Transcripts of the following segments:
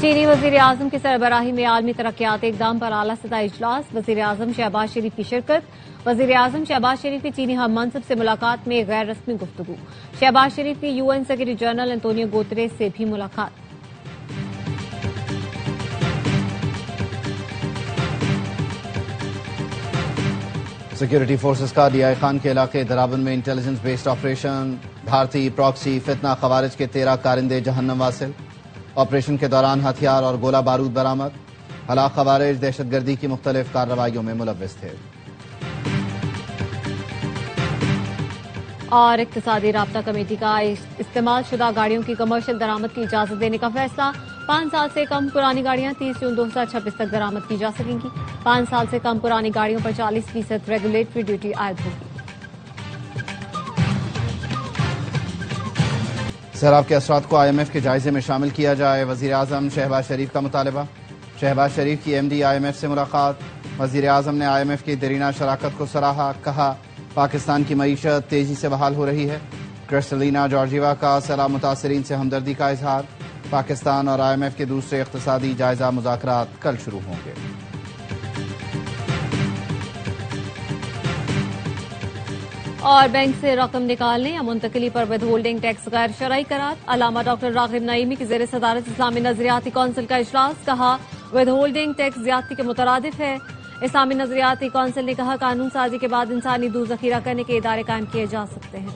چینی وزیراعظم کی سربراہی میں عالمی ترقیاتی اقدام پر اعلیٰ سطح اجلاس، وزیراعظم شہباز شریف کی شرکت۔ وزیراعظم شہباز شریف کی چینی ہم منصب سے ملاقات میں غیر رسمی گفتگو، شہباز شریف کی UN secretary general Antonio Guterres سے بھی ملاقات۔ سیکورٹی فورسز کا ڈی آئی خان کے علاقے درابن میں انٹیلیجنس بیسڈ آپریشن، بھارتی پراکسی فتنہ خوارج کے 13 کارندے جہنم واصل۔ آپریشن کے دوران ہتھیار اور گولہ بارود برآمد، ہلاک خوارج دہشت گردی کی مختلف کارروائیوں میں ملوث تھے۔ اور اقتصادی رابطہ کمیٹی کا استعمال شدہ گاڑیوں کی کمرشل درآمد کی اجازت دینے کا فیصلہ، 5 سال سے کم پرانی گاڑیاں 30 جون 2026 تک درآمد کی جا سکیں گی۔ 5 سال سے کم پرانی گاڑیوں پر 40% ریگولیٹری ڈیوٹی عائد ہوگی۔ سیلاب کے اثرات کو IMF کے جائزے میں شامل کیا جائے، وزیراعظم شہباز شریف کا مطالبہ۔ شہباز شریف کی MD IMF سے ملاقات، وزیراعظم نے IMF کی دیرینہ شراکت کو سراہا، کہا پاکستان کی معیشت تیزی سے بحال ہو رہی ہے۔ کرسٹلینا جارجیوا کا سیلاب متاثرین سے ہمدردی کا اظہار، پاکستان اور IMF کے دوسرے اقتصادی جائزہ مذاکرات کل شروع ہوں گے۔ اور بینک سے رقم نکالنے یا منتقلی پر ود ہولڈنگ ٹیکس غیر شرعی قرار، علامہ ڈاکٹر راغب نعیمی کی زیر صدارت اسلامی نظریاتی کونسل کا اجلاس، کہا ود ہولڈنگ ٹیکس زیادتی کے مترادف ہے۔ اسلامی نظریاتی کونسل نے کہا قانون سازی کے بعد انسانی دودھ ذخیرہ کرنے کے ادارے قائم کیے جا سکتے ہیں۔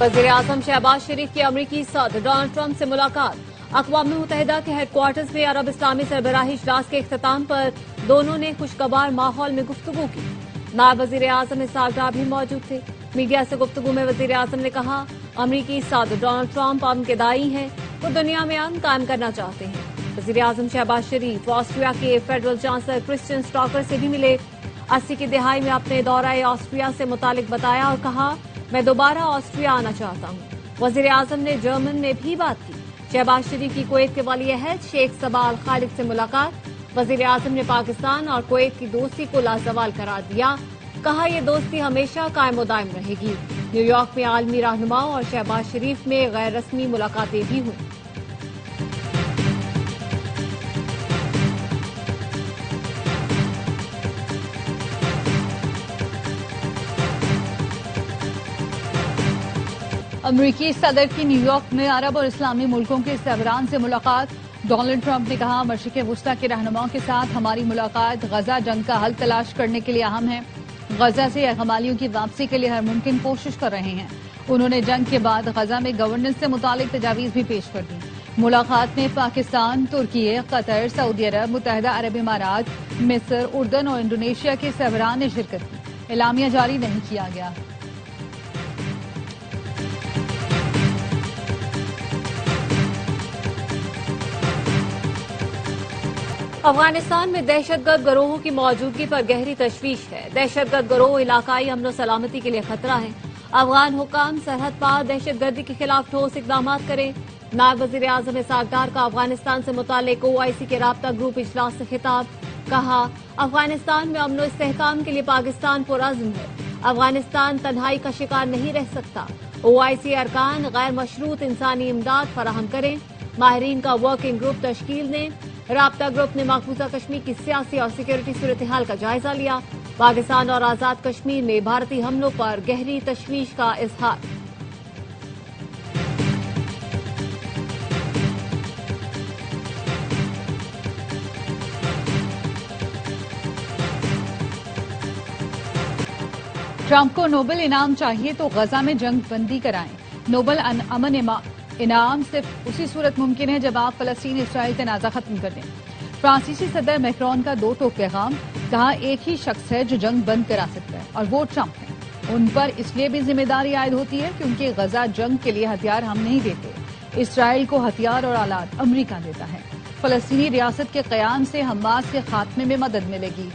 وزیراعظم شہباز شریف کی امریکی صدر ڈونلڈ ٹرمپ سے ملاقات، اقوام متحدہ کے ہیڈ کوارٹرز میں عرب اسلامی سربراہی اجلاس کے اختتام پر دونوں نے خوشگوار ماحول میں گفتگو کی۔ نائب وزیر اعظم اسحاق ڈار بھی موجود تھے۔ میڈیا سے گفتگو میں وزیر اعظم نے کہا امریکی صدر ڈونلڈ ٹرمپ امن کے داعی ہیں، وہ دنیا میں امن قائم کرنا چاہتے ہیں۔ وزیر اعظم شہباز شریف آسٹریا کے فیڈرل چانسلر کرسچن اسٹاکر سے بھی ملے، 80 کی دہائی میں اپنے دورہ آسٹریا سے متعلق بتایا اور کہا میں دوبارہ آسٹریا آنا چاہتا ہوں۔ وزیر اعظم نے جرمن میں بھی بات کی۔ شہباز شریف کی کویت کے ولی عہد شیخ سبال خالد سے ملاقات، وزیر اعظم نے پاکستان اور کویت کی دوستی کو لازوال قرار دیا، کہا یہ دوستی ہمیشہ قائم و دائم رہے گی۔ نیو یارک میں عالمی رہنماؤں اور شہباز شریف میں غیر رسمی ملاقاتیں بھی ہوئیں۔ امریکی صدر کی نیو یارک میں عرب اور اسلامی ملکوں کے سربراہان سے ملاقات، ڈونلڈ ٹرمپ نے کہا مشرق وسطی کے رہنماؤں کے ساتھ ہماری ملاقات غزہ جنگ کا حل تلاش کرنے کے لیے اہم ہے۔ غزہ سے غمالیوں کی واپسی کے لیے ہر ممکن کوشش کر رہے ہیں۔ انہوں نے جنگ کے بعد غزہ میں گورننس سے متعلق تجاویز بھی پیش کر دی۔ ملاقات میں پاکستان، ترکی، قطر، سعودی عرب، متحدہ عرب امارات، مصر، اردن اور انڈونیشیا کے سربراہان نے شرکت کی۔ اعلامیہ جاری نہیں کیا گیا۔ افغانستان میں دہشت گرد گروہوں کی موجودگی پر گہری تشویش ہے۔ دہشت گرد گروہ علاقائی امن و سلامتی کے لیے خطرہ ہیں۔ افغان حکام سرحد پار دہشت گردی کے خلاف ٹھوس اقدامات کریں۔ نائب وزیر اعظم اسحاق ڈار کا افغانستان سے متعلق OIC کے رابطہ گروپ اجلاس سے خطاب، کہا افغانستان میں امن و استحکام کے لیے پاکستان پرعزم ہے۔ افغانستان تنہائی کا شکار نہیں رہ سکتا۔ OIC ارکان غیر مشروط انسانی امداد فراہم کریں۔ ماہرین کا ورکنگ گروپ تشکیل دیں۔ رابطہ گروپ نے مقبوضہ کشمیر کی سیاسی اور سیکورٹی صورتحال کا جائزہ لیا۔ پاکستان اور آزاد کشمیر میں بھارتی حملوں پر گہری تشویش کا اظہار۔ ٹرمپ کو نوبل انعام چاہیے تو غزہ میں جنگ بندی کرائیں۔ نوبل امن انعام صرف اسی صورت ممکن ہے جب آپ فلسطین اسرائیل تنازع ختم کر دیں۔ فرانسیسی صدر میکرون کا 2 ٹوک پیغام، کہا ایک ہی شخص ہے جو جنگ بند کرا سکتا ہے اور وہ ٹرمپ ہے۔ ان پر اس لیے بھی ذمہ داری عائد ہوتی ہے کیونکہ غزہ جنگ کے لیے ہتھیار ہم نہیں دیتے، اسرائیل کو ہتھیار اور آلات امریکہ دیتا ہے۔ فلسطینی ریاست کے قیام سے حماس کے خاتمے میں مدد ملے گی۔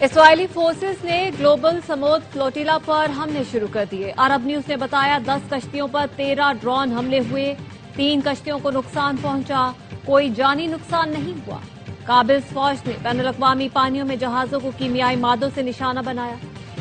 اسرائیلی فورسز نے گلوبل سمود فلوٹیلا پر حملے شروع کر دیے۔ عرب نیوز نے بتایا 10 کشتیوں پر 13 ڈرون حملے ہوئے، 3 کشتیوں کو نقصان پہنچا، کوئی جانی نقصان نہیں ہوا۔ قابض فوج نے بین الاقوامی پانیوں میں جہازوں کو کیمیائی مادوں سے نشانہ بنایا۔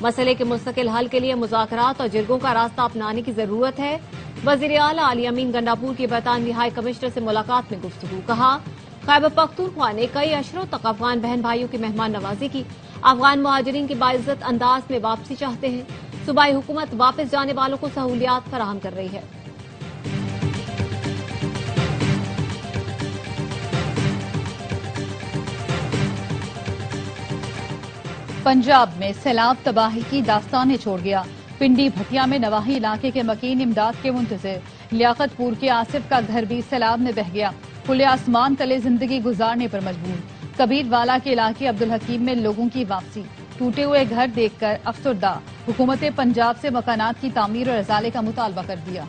مسئلے کے مستقل حل کے لیے مذاکرات اور جرگوں کا راستہ اپنانے کی ضرورت ہے۔ وزیر اعلیٰ علی امین گنڈاپور کی برطانوی ہائی کمشنر سے ملاقات میں گفتگو۔ کہا خیبر پختونخوا نے کئی اشروں تک افغان بہن بھائیوں کی مہمان نوازی کی۔ افغان مہاجرین کی باعزت انداز میں واپسی چاہتے ہیں۔ صوبائی حکومت واپس جانے والوں کو سہولیات فراہم کر رہی ہے۔ پنجاب میں سیلاب تباہی کی داستانیں چھوڑ گیا۔ پنڈی بھٹیا میں نواحی علاقے کے مکین امداد کے منتظر۔ لیاقت پور کے آصف کا گھر بھی سیلاب میں بہہ گیا۔ کھلے آسمان تلے زندگی گزارنے پر مجبور۔ کبیر والا کے علاقے عبدالحکیم میں لوگوں کی واپسی۔ ٹوٹے ہوئے گھر دیکھ کر افسردہ۔ حکومت پنجاب سے مکانات کی تعمیر اور ازالے کا مطالبہ کر دیا۔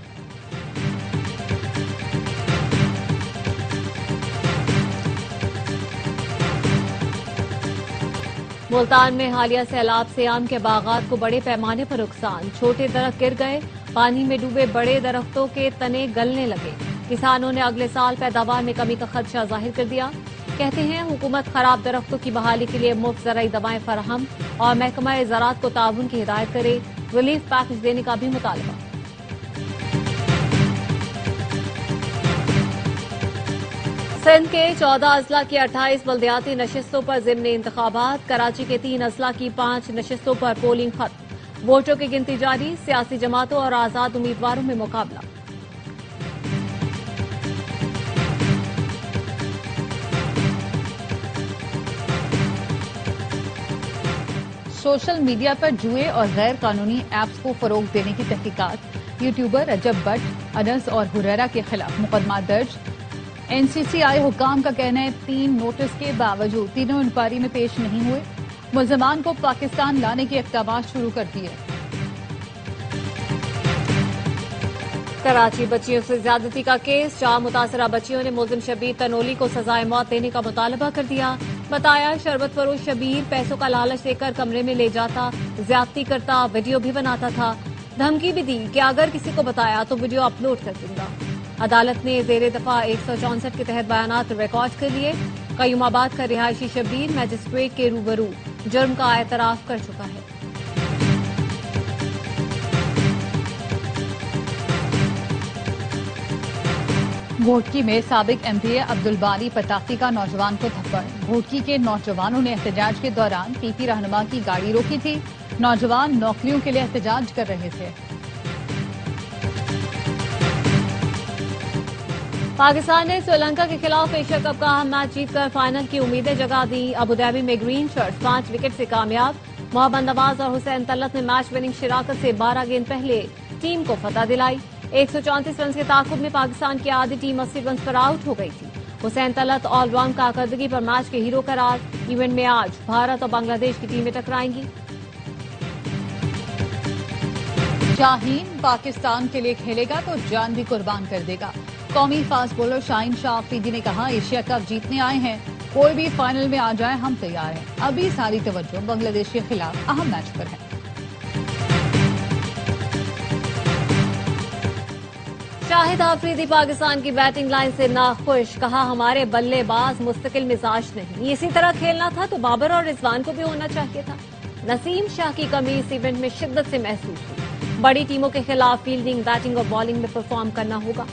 ملتان میں حالیہ سیلاب سے آم کے باغات کو بڑے پیمانے پر نقصان۔ چھوٹے درخت گر گئے، پانی میں ڈوبے بڑے درختوں کے تنے گلنے لگے۔ کسانوں نے اگلے سال پیداوار میں کمی کا خدشہ ظاہر کر دیا۔ کہتے ہیں حکومت خراب درختوں کی بحالی کے لیے مفت زرعی دوائیں فراہم اور محکمہ زراعت کو تعاون کی ہدایت کرے۔ ریلیف پیکج دینے کا بھی مطالبہ۔ سندھ کے 14 اضلاع کی 28 بلدیاتی نشستوں پر ضمن انتخابات۔ کراچی کے 3 اضلاع کی 5 نشستوں پر پولنگ ختم۔ ووٹوں کی گنتی جاری۔ سیاسی جماعتوں اور آزاد امیدواروں میں مقابلہ۔ سوشل میڈیا پر جوئے اور غیر قانونی ایپس کو فروغ دینے کی تحقیقات۔ یوٹیوبر رجب بٹ، انس اور ہریرا کے خلاف مقدمات درج۔ این سی سی آئی حکام کا کہنا ہے 3 نوٹس کے باوجود تینوں انکوائری میں پیش نہیں ہوئے۔ ملزمان کو پاکستان لانے کے اقدامات شروع کر دیے۔ کراچی بچیوں سے زیادتی کا کیس۔ 4 متاثرہ بچیوں نے ملزم شبیر تنولی کو سزائے موت دینے کا مطالبہ کر دیا۔ بتایا شربت فروش شبیر پیسوں کا لالچ دے کر کمرے میں لے جاتا، زیادتی کرتا، ویڈیو بھی بناتا تھا۔ دھمکی بھی دی کہ اگر کسی کو بتایا تو ویڈیو اپلوڈ کر دوں گا۔ عدالت نے زیر دفاع 164 کے تحت بیانات ریکارڈ کر لیے۔ قیوم آباد کا رہائشی شبیر میجسٹریٹ کے روبرو جرم کا اعتراف کر چکا ہے۔ گھوٹکی میں سابق ایم پی اے عبدالباری پتاخی کا نوجوان کو تھپڑ۔ گھوٹکی کے نوجوانوں نے احتجاج کے دوران پی پی رہنما کی گاڑی روکی تھی۔ نوجوان نوکریوں کے لیے احتجاج کر رہے تھے۔ پاکستان نے سری لنکا کے خلاف ایشیا کپ کا اہم میچ جیت کر فائنل کی امیدیں جگا دی۔ ابوظہبی میں گرین شرٹس 5 وکٹ سے کامیاب۔ محمد نواز اور حسین طلعت نے میچ وننگ شراکت سے 12 گیند پہلے ٹیم کو فتح دلائی۔ 134 رنز کے تعاقب میں پاکستان کی آدھی ٹیم 80 رنز پر آؤٹ ہو گئی تھی۔ حسین طلعت آل راؤنڈ کارکردگی پر میچ کے ہیرو قرار۔ ایونٹ میں آج بھارت اور بنگلہ دیش کی ٹیمیں ٹکرائیں گی۔ شاہین پاکستان کے لیے کھیلے گا تو جان بھی قربان کر دے گا۔ قومی فاسٹ بولر شاہین شاہ آفریدی نے کہا ایشیا کپ جیتنے آئے ہیں، کوئی بھی فائنل میں آ جائے ہم تیار ہیں۔ ابھی ساری توجہ بنگلہ دیش کے خلاف اہم میچ پر ہے۔ شاہد آفریدی پاکستان کی بیٹنگ لائن سے ناخوش۔ کہا ہمارے بلے باز مستقل مزاج نہیں، اسی طرح کھیلنا تھا تو بابر اور رضوان کو بھی ہونا چاہیے تھا۔ نسیم شاہ کی کمی اس ایونٹ میں شدت سے محسوس ہوئی۔ بڑی ٹیموں کے خلاف فیلڈنگ، بیٹنگ اور بالنگ میں پرفارم کرنا ہوگا۔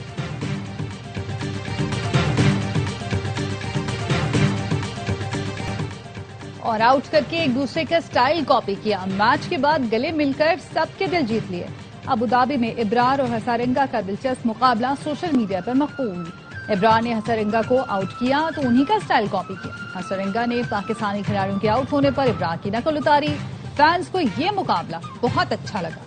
اور آؤٹ کر کے ایک دوسرے کا سٹائل کاپی کیا۔ میچ کے بعد گلے مل کر سب کے دل جیت لیے۔ ابوظہبی میں ابرار اور ہسارنگا کا دلچسپ مقابلہ سوشل میڈیا پر مقبول۔ ابرار نے ہسارنگا کو آؤٹ کیا تو انہی کا سٹائل کاپی کیا۔ ہسارنگا نے پاکستانی کھلاڑیوں کے آؤٹ ہونے پر ابرار کی نقل اتاری۔ فینس کو یہ مقابلہ بہت اچھا لگا۔